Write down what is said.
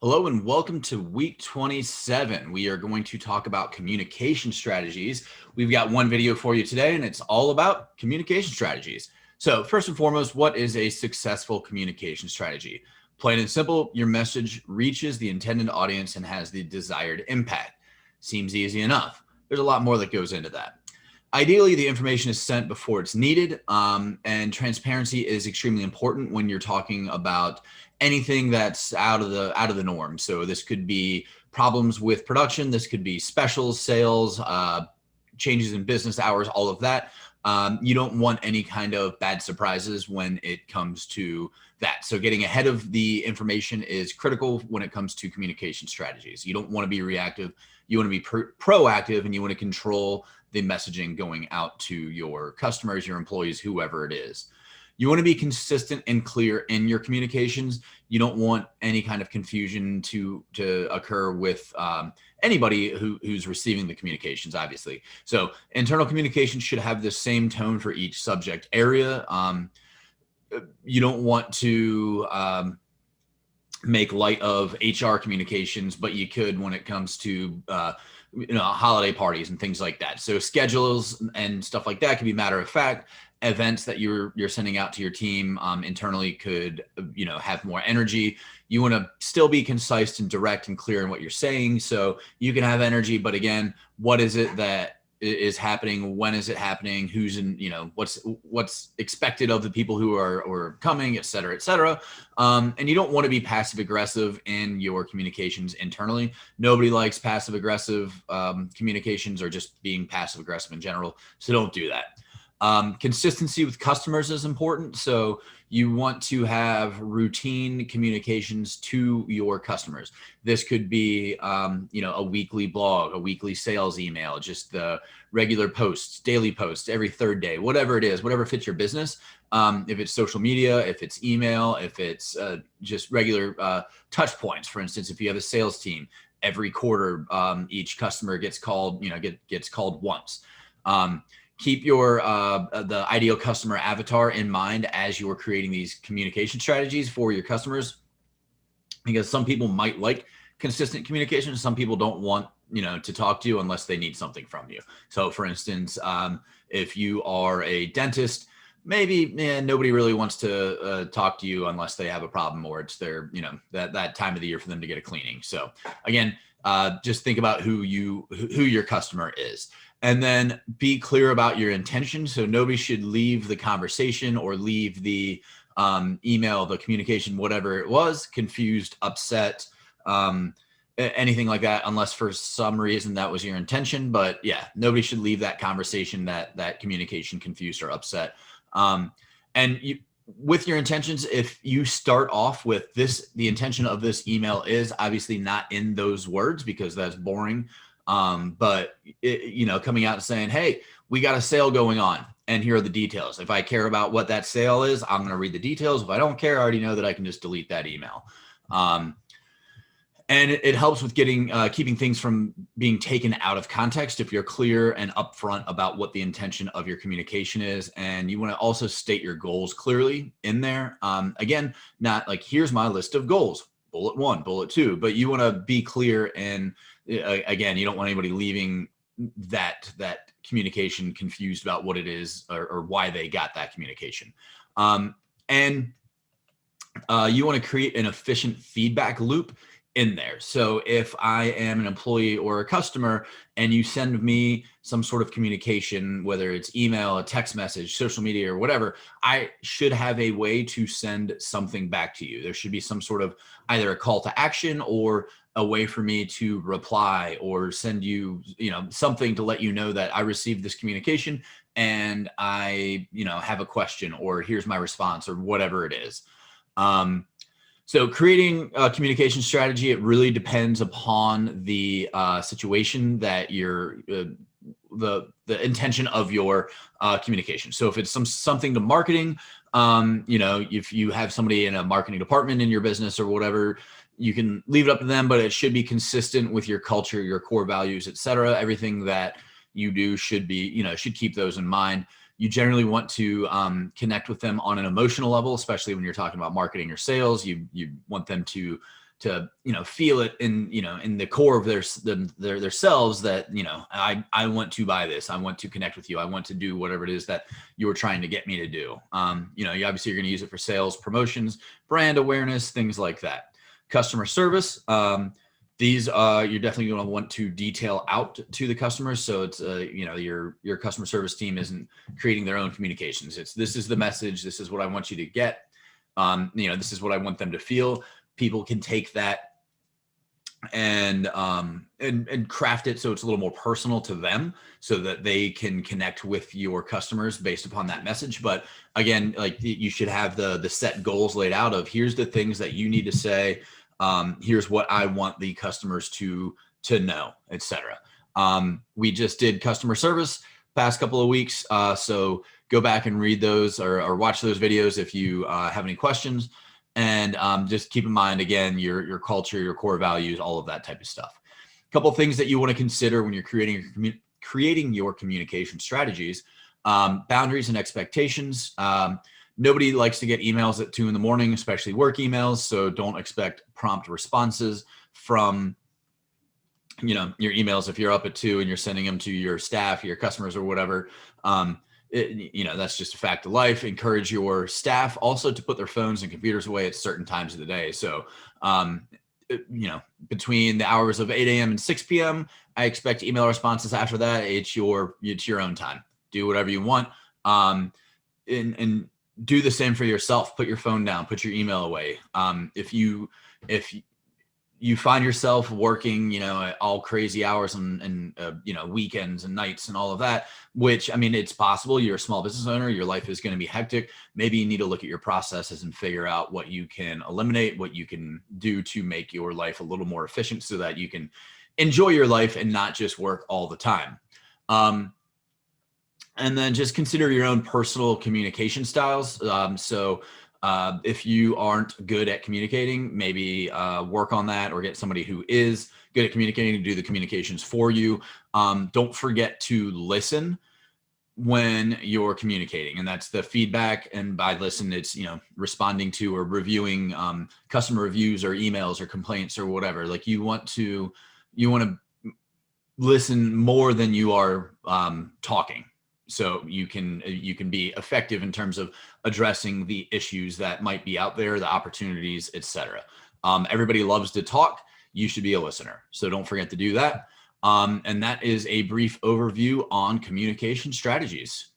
Hello and welcome to week 27. We are going to talk about communication strategies. We've got one video for you today, and it's all about communication strategies. So first and foremost, what is a successful communication strategy? Plain and simple, your message reaches the intended audience and has the desired impact. Seems easy enough. There's a lot more that goes into that. Ideally, the information is sent before it's needed, and transparency is extremely important when you're talking about anything that's out of the norm. So this could be problems with production, this could be specials, sales, changes in business hours, all of that. You don't want any kind of bad surprises when it comes to that. So getting ahead of the information is critical when it comes to communication strategies. You don't want to be reactive. You want to be proactive, and you want to control the messaging going out to your customers, your employees, whoever it is. You want to be consistent and clear in your communications. You don't want any kind of confusion to occur with anybody who's receiving the communications, obviously. So internal communication should have the same tone for each subject area. You don't want to make light of HR communications, but you could when it comes to holiday parties and things like that. So schedules and stuff like that can be matter of fact. Events that you're sending out to your team internally could have more energy. You want to still be concise and direct and clear in what you're saying, so you can have energy, but again, what is it that is happening, when is it happening, who's in, what's expected of the people who are coming, et cetera, et cetera. And you don't want to be passive aggressive in your communications internally. Nobody likes passive aggressive communications, or just being passive aggressive in general, so don't do that. Consistency with customers is important. So you want to have routine communications to your customers. This could be, a weekly blog, a weekly sales email, just the regular posts, daily posts every third day, whatever it is, whatever fits your business. If it's social media, if it's email, if it's just regular touch points. For instance, if you have a sales team, every quarter, each customer gets called, gets called once. Keep your the ideal customer avatar in mind as you're creating these communication strategies for your customers, because some people might like consistent communication. Some people don't want to talk to you unless they need something from you. So for instance, if you are a dentist, maybe nobody really wants to talk to you unless they have a problem, or it's their that time of the year for them to get a cleaning. So again, just think about who your customer is. And then be clear about your intention. So nobody should leave the conversation or leave the email, the communication, whatever it was, confused, upset, anything like that, unless for some reason that was your intention. But yeah, nobody should leave that conversation, that communication confused or upset. With your intentions, if you start off with this, the intention of this email is obviously not in those words, because that's boring. But coming out and saying, hey, we got a sale going on, and here are the details. If I care about what that sale is, I'm going to read the details. If I don't care, I already know that I can just delete that email. And it helps with keeping things from being taken out of context if you're clear and upfront about what the intention of your communication is. And you want to also state your goals clearly in there. Again, not like, here's my list of goals, bullet 1, bullet 2, but you want to be clear. And again, you don't want anybody leaving that communication confused about what it is, or why they got that communication. And you want to create an efficient feedback loop in there. So if I am an employee or a customer and you send me some sort of communication, whether it's email, a text message, social media, or whatever, I should have a way to send something back to you. There should be some sort of either a call to action or a way for me to reply or send you, something to let you know that I received this communication and I, have a question, or here's my response, or whatever it is. So creating a communication strategy, it really depends upon the situation that you're, the intention of your communication. So if it's something to marketing, if you have somebody in a marketing department in your business or whatever, you can leave it up to them, but it should be consistent with your culture, your core values, et cetera. Everything that you do should be, should keep those in mind. You generally want to connect with them on an emotional level, especially when you're talking about marketing or sales. You want them to feel it in, in the core of their selves that, I want to buy this. I want to connect with you. I want to do whatever it is that you're trying to get me to do. You obviously you're going to use it for sales, promotions, brand awareness, things like that. Customer service. These you're definitely going to want to detail out to the customers. So it's your customer service team isn't creating their own communications. This is the message. This is what I want you to get. This is what I want them to feel. People can take that and craft it so it's a little more personal to them, so that they can connect with your customers based upon that message. But again, like, you should have the set goals laid out of, here's the things that you need to say. Here's what I want the customers to know, etc. We just did customer service past couple of weeks. So go back and read those or watch those videos if you have any questions. And just keep in mind, again, your culture, your core values, all of that type of stuff. A couple of things that you want to consider when you're creating your communication strategies: boundaries and expectations. Nobody likes to get emails at 2 a.m, especially work emails. So don't expect prompt responses from, your emails. If you're up at 2 and you're sending them to your staff, your customers, or whatever, that's just a fact of life. Encourage your staff also to put their phones and computers away at certain times of the day. So, between the hours of 8 a.m. and 6 p.m., I expect email responses. After that, it's your own time. Do whatever you want. And do the same for yourself. Put your phone down, put your email away. If you find yourself working, at all crazy hours and weekends and nights and all of that, which, it's possible. You're a small business owner. Your life is going to be hectic. Maybe you need to look at your processes and figure out what you can eliminate, what you can do to make your life a little more efficient so that you can enjoy your life and not just work all the time. And then just consider your own personal communication styles. If you aren't good at communicating, maybe work on that, or get somebody who is good at communicating to do the communications for you. Don't forget to listen when you're communicating, and that's the feedback. And by listen, it's, responding to or reviewing customer reviews or emails or complaints or whatever. Like, you want to listen more than you are talking. So you can be effective in terms of addressing the issues that might be out there, the opportunities, etc. Everybody loves to talk. You should be a listener. So don't forget to do that. And that is a brief overview on communication strategies.